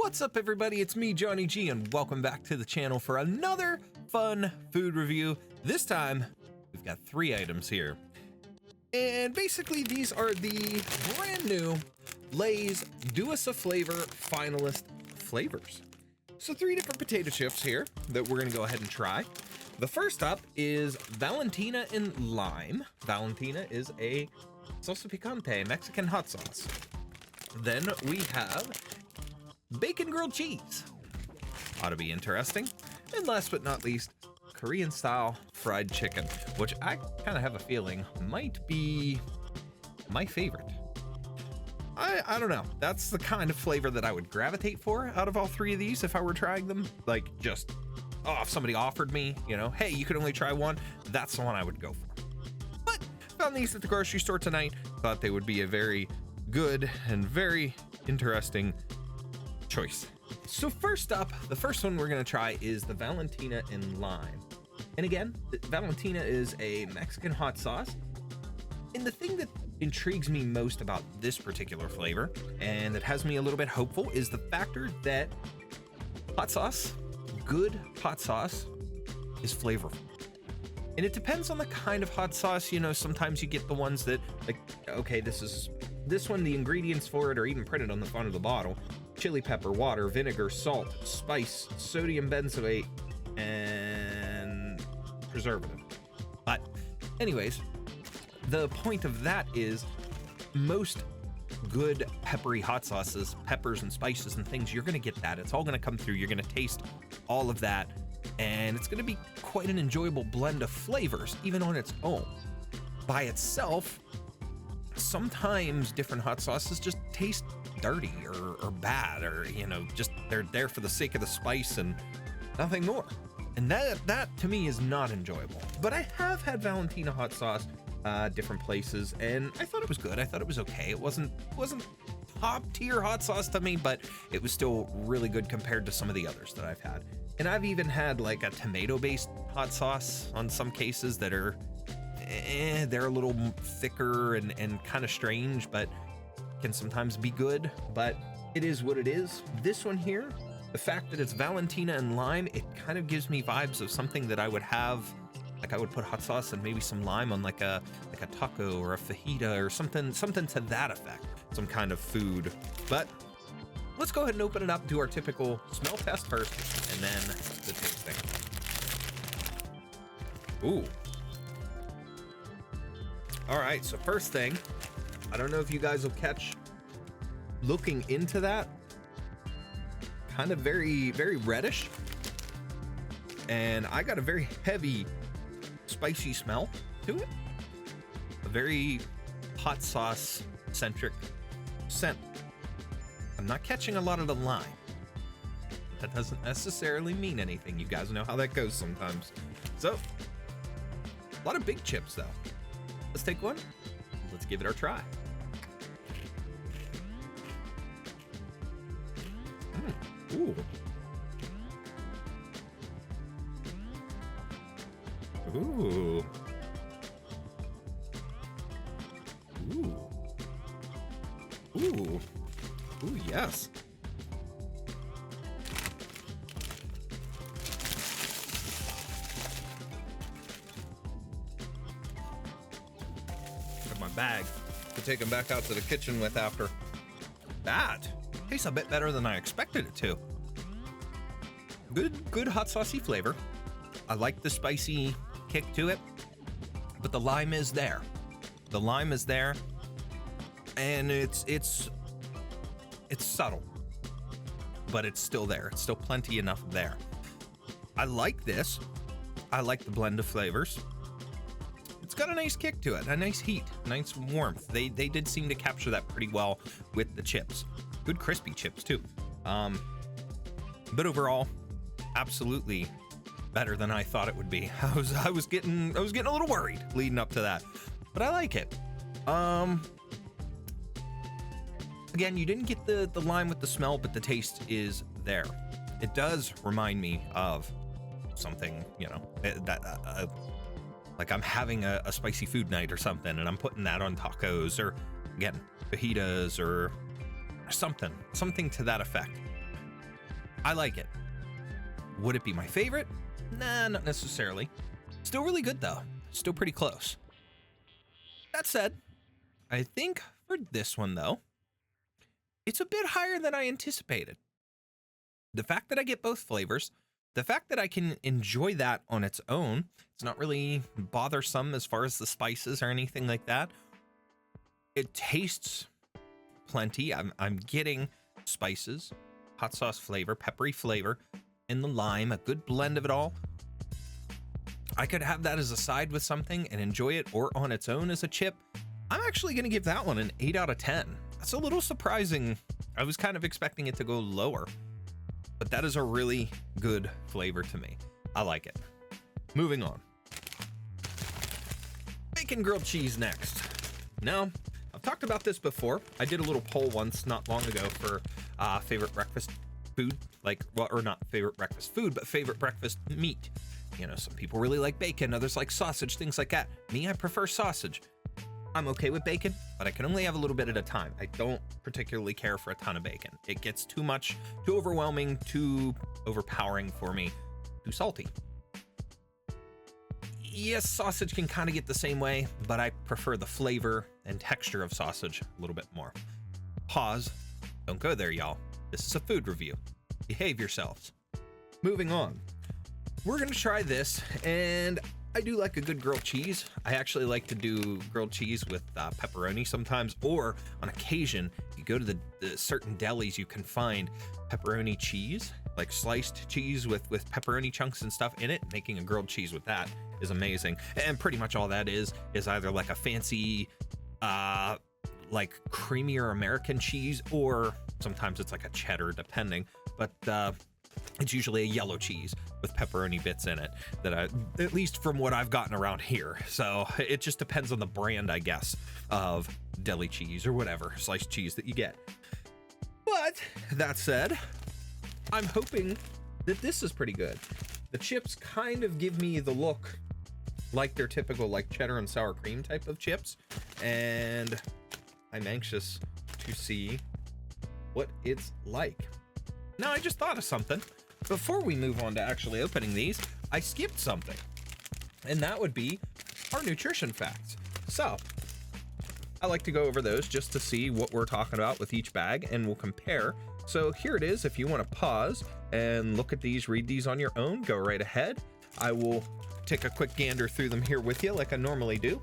What's up, everybody? It's me, Johnny G, and welcome back to the channel for another fun food review. This time, we've got 3 items here. And basically, these are the brand new Lay's Do Us a Flavor finalist flavors. So 3 different potato chips here that we're gonna go ahead and try. The first up is Valentina and Lime. Valentina is a salsa picante, Mexican hot sauce. Then we have bacon grilled cheese. Ought to be interesting. And last but not least, Korean style fried chicken, which I kind of have a feeling might be my favorite. I don't know. That's the kind of flavor that I would gravitate for out of all 3 of these if I were trying them. Like, just, oh, if somebody offered me, you know, hey, you could only try one, that's the one I would go for. But found these at the grocery store tonight. Thought they would be a very good and very interesting choice. So first up, the first one we're gonna try is the Valentina and Lime. And again, Valentina is a Mexican hot sauce. And the thing that intrigues me most about this particular flavor, and that has me a little bit hopeful, is the factor that hot sauce, good hot sauce, is flavorful. And it depends on the kind of hot sauce. You know, sometimes you get the ones that, like, okay, this one, the ingredients for it are even printed on the front of the bottle. Chili pepper, water, vinegar, salt, spice, sodium benzoate, and preservative. But anyways, the point of that is most good peppery hot sauces, peppers and spices and things, you're gonna get that. It's all gonna come through. You're gonna taste all of that, and it's gonna be quite an enjoyable blend of flavors, even on its own. By itself, sometimes different hot sauces just taste dirty or bad, or, you know, just they're there for the sake of the spice and nothing more. And that to me is not enjoyable. But I have had Valentina hot sauce different places, and I thought it was good. I thought it was okay. It wasn't top tier hot sauce to me, but it was still really good compared to some of the others that I've had. And I've even had like a tomato based hot sauce on some cases that are they're a little thicker and kind of strange, but can sometimes be good. But it is what it is. This one here, the fact that it's Valentina and Lime, it kind of gives me vibes of something that I would have, like I would put hot sauce and maybe some lime on like a taco or a fajita or something to that effect, some kind of food. But let's go ahead and open it up, do our typical smell test first, and then the tasting. Ooh. All right, so first thing, I don't know if you guys will catch looking into that, kind of very, very reddish. And I got a very heavy, spicy smell to it. A very hot sauce centric scent. I'm not catching a lot of the lime. That doesn't necessarily mean anything. You guys know how that goes sometimes. So, a lot of big chips though. Let's take one. Let's give it our try. Ooh. Ooh. Ooh. Ooh. Ooh, yes. Got my bag to take them back out to the kitchen with after. That tastes a bit better than I expected it to. Good hot saucy flavor. I like the spicy kick to it, but the lime is there. The lime is there, and it's subtle, but it's still there. It's still plenty enough there. I like this. I like the blend of flavors. It's got a nice kick to it, a nice heat, nice warmth. They did seem to capture that pretty well with the chips. Good crispy chips too. But overall, absolutely better than I thought it would be. I was getting a little worried leading up to that, but I like it. Again, you didn't get the lime with the smell, but the taste is there. It does remind me of something, you know, that like I'm having a spicy food night or something, and I'm putting that on tacos, or again, fajitas, or something to that effect. I like it. Would it be my favorite? Nah, not necessarily. Still really good though. Still pretty close. That said, I think for this one though, it's a bit higher than I anticipated. The fact that I get both flavors, the fact that I can enjoy that on its own, it's not really bothersome as far as the spices or anything like that. It tastes plenty. I'm getting spices, hot sauce flavor, peppery flavor, and the lime, a good blend of it all. I could have that as a side with something and enjoy it, or on its own as a chip. I'm actually going to give that one an 8 out of 10. That's a little surprising. I was kind of expecting it to go lower, but that is a really good flavor to me. I like it. Moving on. Bacon grilled cheese next. Now, I've talked about this before. I did a little poll once not long ago for favorite breakfast food, or not favorite breakfast food, but favorite breakfast meat. You know, some people really like bacon, others like sausage, things like that. Me, I prefer sausage. I'm okay with bacon, but I can only have a little bit at a time. I don't particularly care for a ton of bacon. It gets too much, too overwhelming, too overpowering for me, too salty. Yes, sausage can kind of get the same way, but I prefer the flavor and texture of sausage a little bit more. Pause. Don't go there, y'all. This is a food review. Behave yourselves. Moving on. We're going to try this, and I do like a good grilled cheese. I actually like to do grilled cheese with pepperoni sometimes, or on occasion, you go to the certain delis, you can find pepperoni cheese, like sliced cheese with pepperoni chunks and stuff in it. Making a grilled cheese with that is amazing. And pretty much all that is either like a fancy, like creamier American cheese, or sometimes it's like a cheddar, depending. But it's usually a yellow cheese with pepperoni bits in it, that at least from what I've gotten around here. So it just depends on the brand, I guess, of deli cheese or whatever sliced cheese that you get. But that said, I'm hoping that this is pretty good. The chips kind of give me the look like their typical like cheddar and sour cream type of chips, and I'm anxious to see what it's like. Now, I just thought of something. Before we move on to actually opening these, I skipped something, and that would be our nutrition facts. So I like to go over those just to see what we're talking about with each bag, and we'll compare. So here it is. If you want to pause and look at these, read these on your own, go right ahead. I will take a quick gander through them here with you like I normally do.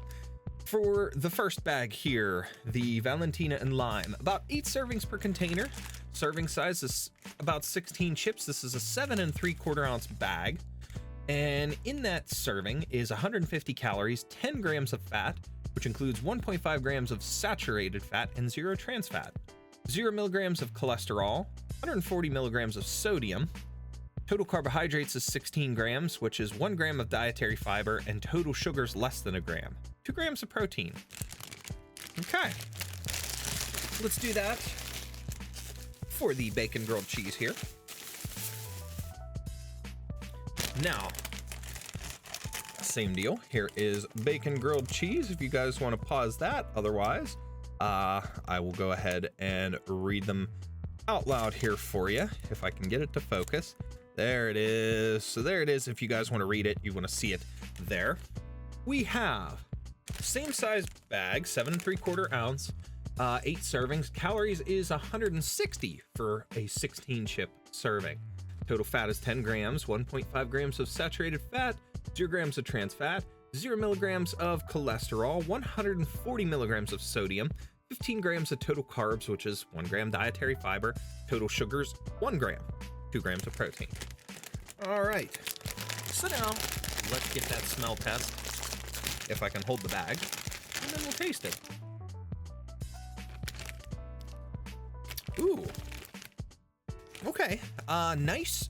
For the first bag here, the Valentina and Lime, about 8 servings per container. Serving size is about 16 chips. This is a 7 3/4 ounce bag. And in that serving is 150 calories, 10 grams of fat, which includes 1.5 grams of saturated fat and 0 trans fat, 0 milligrams of cholesterol, 140 milligrams of sodium. Total carbohydrates is 16 grams, which is 1 gram of dietary fiber, and total sugars less than a gram, 2 grams of protein. Okay, let's do that for the bacon grilled cheese here. Now, same deal. Here is bacon grilled cheese, if you guys want to pause that. Otherwise, I will go ahead and read them out loud here for you, if I can get it to focus. There it is. So there it is. If you guys want to read it, you want to see it there. We have same size bag, 7 3/4 ounce, 8 servings. Calories is 160 for a 16 chip serving. Total fat is 10 grams, 1.5 grams of saturated fat, 0 grams of trans fat, 0 milligrams of cholesterol, 140 milligrams of sodium, 15 grams of total carbs, which is 1 gram dietary fiber, total sugars, 1 gram, 2 grams of protein. All right, so now let's get that smell test, if I can hold the bag, and then we'll taste it. Ooh. Okay, nice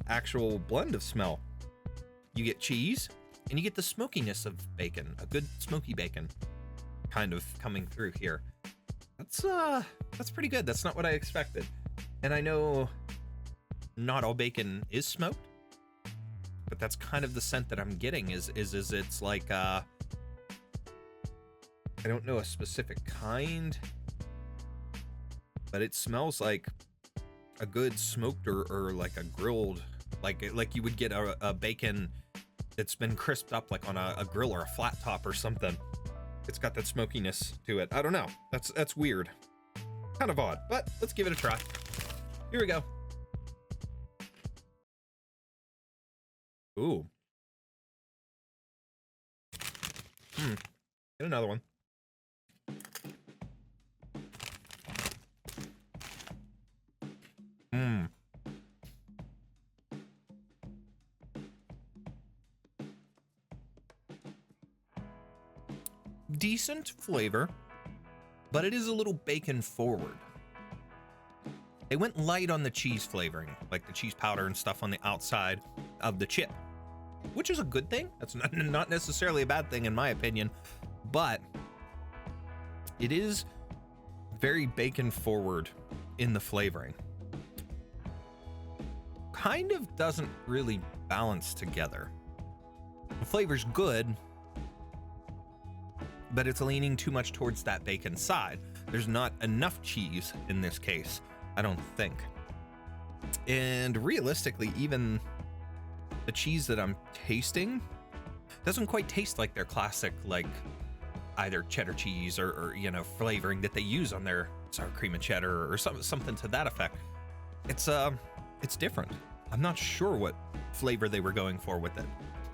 actual blend of smell. You get cheese, and you get the smokiness of bacon, a good smoky bacon kind of coming through here. That's pretty good. That's not what I expected. And I know not all bacon is smoked, but that's kind of the scent that I'm getting is it's like, I don't know a specific kind, but it smells like a good smoked or like a grilled, like you would get a bacon that's been crisped up like on a grill or a flat top or something. It's got that smokiness to it. I don't know. That's weird. Kind of odd, but let's give it a try. Here we go. Ooh. Get another one. Decent flavor, but it is a little bacon forward. They went light on the cheese flavoring, like the cheese powder and stuff on the outside of the chip, which is a good thing. That's not necessarily a bad thing in my opinion, but it is very bacon forward in the flavoring. Kind of doesn't really balance together. The flavor's good, but it's leaning too much towards that bacon side. There's not enough cheese in this case, I don't think. And realistically, even the cheese that I'm tasting doesn't quite taste like their classic, like either cheddar cheese or you know, flavoring that they use on their sour cream and cheddar or something to that effect. It's different. I'm not sure what flavor they were going for with it.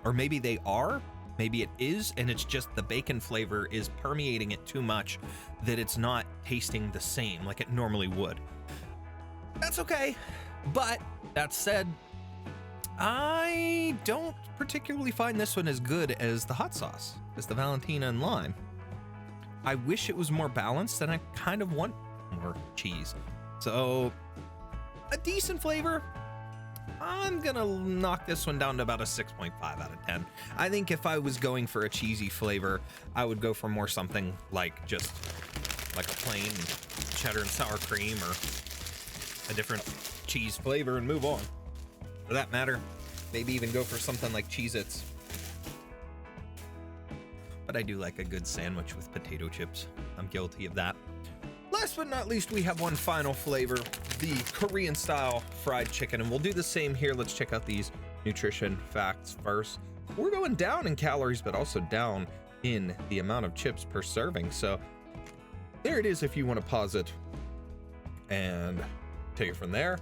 Or maybe they are, maybe it is, and it's just the bacon flavor is permeating it too much that it's not tasting the same like it normally would. That's okay. But that said, I don't particularly find this one as good as the hot sauce, as the Valentina and lime. I wish it was more balanced, and I kind of want more cheese. So, a decent flavor. I'm gonna knock this one down to about a 6.5 out of 10. I think if I was going for a cheesy flavor, I would go for more something like just like a plain cheddar and sour cream or a different cheese flavor and move on. For that matter, maybe even go for something like Cheez-Its. But I do like a good sandwich with potato chips. I'm guilty of that. Last but not least, we have one final flavor, the Korean style fried chicken, and we'll do the same here. Let's check out these nutrition facts first. We're going down in calories, but also down in the amount of chips per serving. So there it is if you want to pause it and take it from there.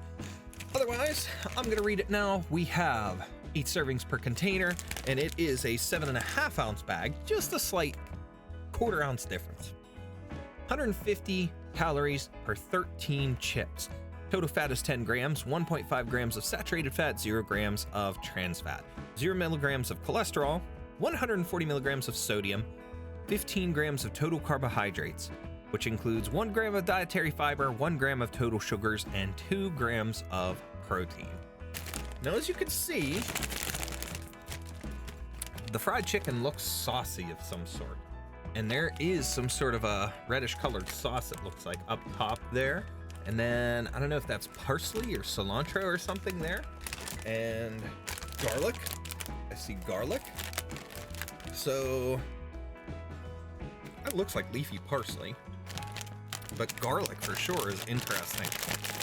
Otherwise, I'm gonna read it now. We have 8 servings per container, and it is a 7.5 ounce bag, just a slight 1/4 ounce difference. 150 calories per 13 chips. Total fat is 10 grams, 1.5 grams of saturated fat, 0 grams of trans fat, 0 milligrams of cholesterol, 140 milligrams of sodium, 15 grams of total carbohydrates, which includes 1 gram of dietary fiber, 1 gram of total sugars, and 2 grams of protein. Now, as you can see, the fried chicken looks saucy of some sort. And there is some sort of a reddish colored sauce, it looks like, up top there. And then, I don't know if that's parsley or cilantro or something there. And garlic. I see garlic. So, that looks like leafy parsley. But garlic for sure is interesting.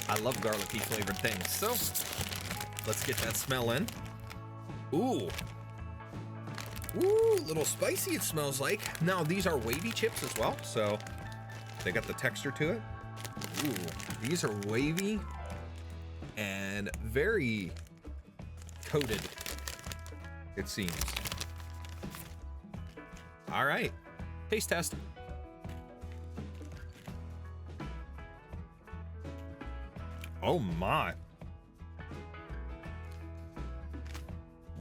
I love garlicky flavored things. So, let's get that smell in. Ooh. Ooh, a little spicy it smells like. Now, these are wavy chips as well, so they got the texture to it. Ooh, these are wavy and very coated, it seems. All right, taste test. Oh my.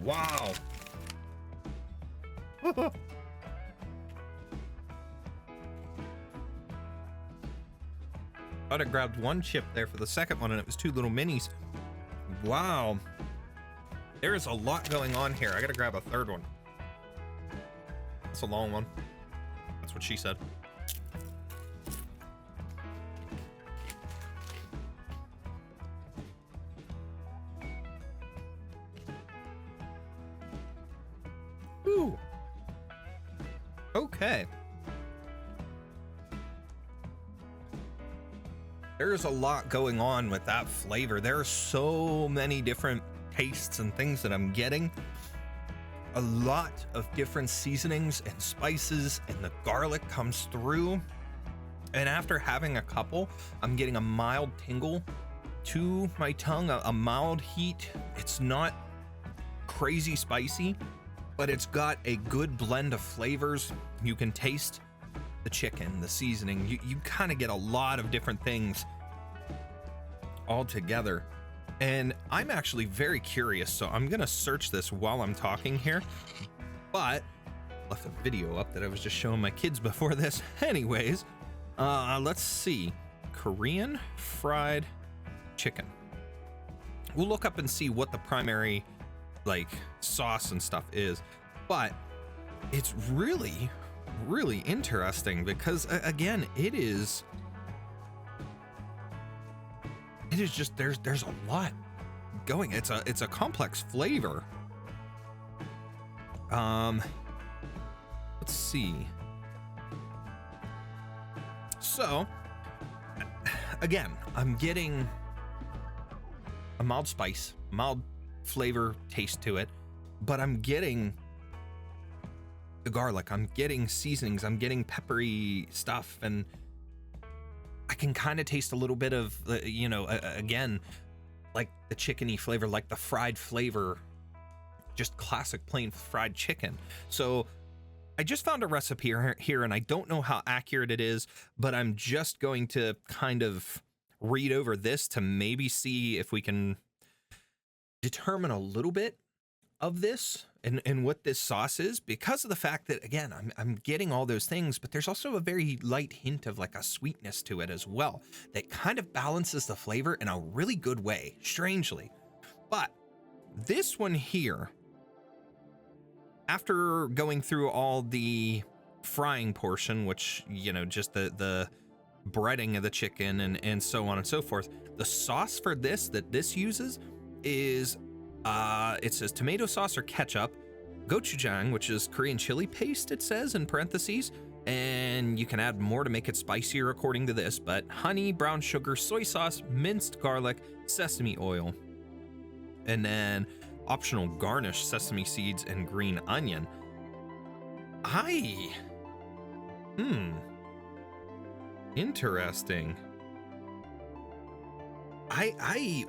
Wow. I'd have grabbed one chip there for the second one, and it was 2 little minis. Wow. There is a lot going on here. I gotta grab a third one. That's a long one. That's what she said. Ooh. Okay. there's a lot going on with that flavor. There are so many different tastes and things that I'm getting. A lot of different seasonings and spices, and the garlic comes through. And after having a couple, I'm getting a mild tingle to my tongue, a mild heat. It's not crazy spicy, but it's got a good blend of flavors. You can taste the chicken, the seasoning. You kind of get a lot of different things all together. And I'm actually very curious, so I'm gonna search this while I'm talking here, but I left a video up that I was just showing my kids before this. Anyways, let's see. Korean fried chicken. We'll look up and see what the primary like sauce and stuff is, but it's really interesting because again, it is just there's a lot going. It's a complex flavor. Let's see. So again, I'm getting a mild spice, mild flavor taste to it, but I'm getting the garlic, I'm getting seasonings, I'm getting peppery stuff, and I can kind of taste a little bit of, again, like the chickeny flavor, like the fried flavor, just classic plain fried chicken. So I just found a recipe here, and I don't know how accurate it is, but I'm just going to kind of read over this to maybe see if we can determine a little bit of this and what this sauce is, because of the fact that, again, I'm getting all those things, but there's also a very light hint of like a sweetness to it as well that kind of balances the flavor in a really good way, strangely. But this one here, after going through all the frying portion, which, just the breading of the chicken and so on and so forth, the sauce for this that this uses is it says tomato sauce or ketchup, gochujang, which is Korean chili paste, it says in parentheses, and you can add more to make it spicier according to this, but honey, brown sugar, soy sauce, minced garlic, sesame oil, and then optional garnish, sesame seeds and green onion. Interesting.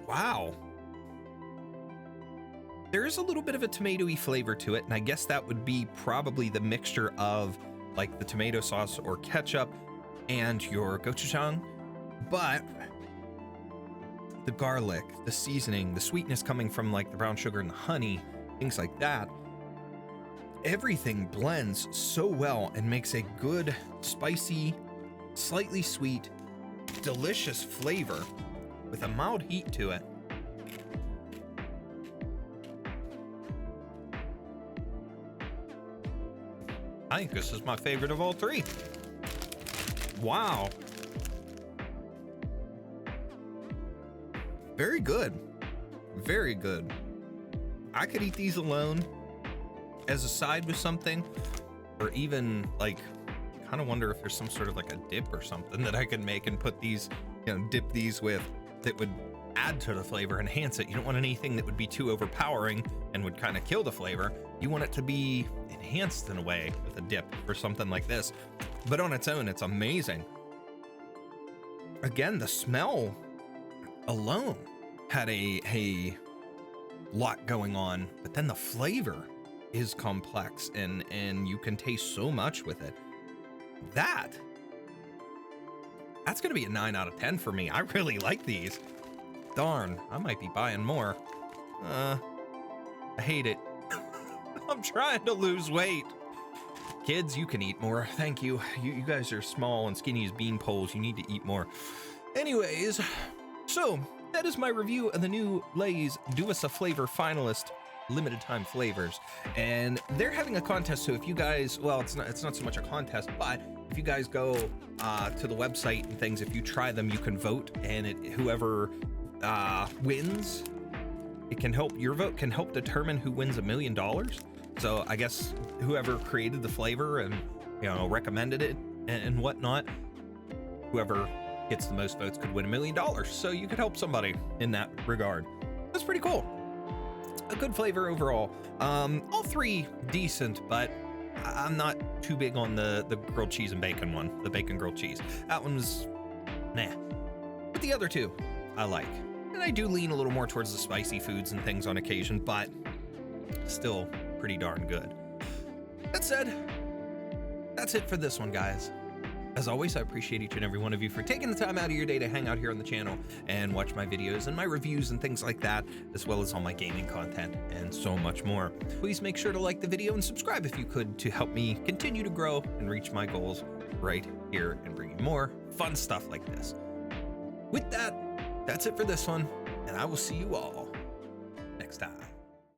Wow. There is a little bit of a tomatoey flavor to it, and I guess that would be probably the mixture of like the tomato sauce or ketchup and your gochujang, but the garlic, the seasoning, the sweetness coming from like the brown sugar and the honey, things like that, everything blends so well and makes a good, spicy, slightly sweet, delicious flavor with a mild heat to it. I think this is my favorite of all three. Wow. Very good. Very good. I could eat these alone as a side with something, or even like, kind of wonder if there's some sort of like a dip or something that I could make and put these, dip these with, that would add to the flavor, enhance it. You don't want anything that would be too overpowering and would kind of kill the flavor. You want it to be enhanced in a way with a dip or something like this. But on its own, it's amazing. Again, the smell alone had a lot going on, but then the flavor is complex and you can taste so much with it. That's gonna be a 9 out of 10 for me. I really like these. Darn, I might be buying more. I hate it. I'm trying to lose weight. Kids, you can eat more. Thank you. You guys are small and skinny as bean poles. You need to eat more. Anyways, so that is my review of the new Lay's Do Us a Flavor finalist limited time flavors, and they're having a contest. So if you guys, well, it's not so much a contest, but if you guys go to the website and things, if you try them, you can vote, and whoever wins, it can help, your vote can help determine who wins $1 million. So I guess whoever created the flavor and recommended it and whatnot, whoever gets the most votes could win $1 million. So you could help somebody in that regard. That's pretty cool. A good flavor overall. All three decent, but I'm not too big on the grilled cheese and bacon one, the bacon grilled cheese. That one was nah. But the other two, I like. And I do lean a little more towards the spicy foods and things on occasion, but still pretty darn good. That said, that's it for this one, guys. As always, I appreciate each and every one of you for taking the time out of your day to hang out here on the channel and watch my videos and my reviews and things like that, as well as all my gaming content and so much more. Please make sure to like the video and subscribe if you could to help me continue to grow and reach my goals right here and bring you more fun stuff like this. With that, that's it for this one, and I will see you all next time.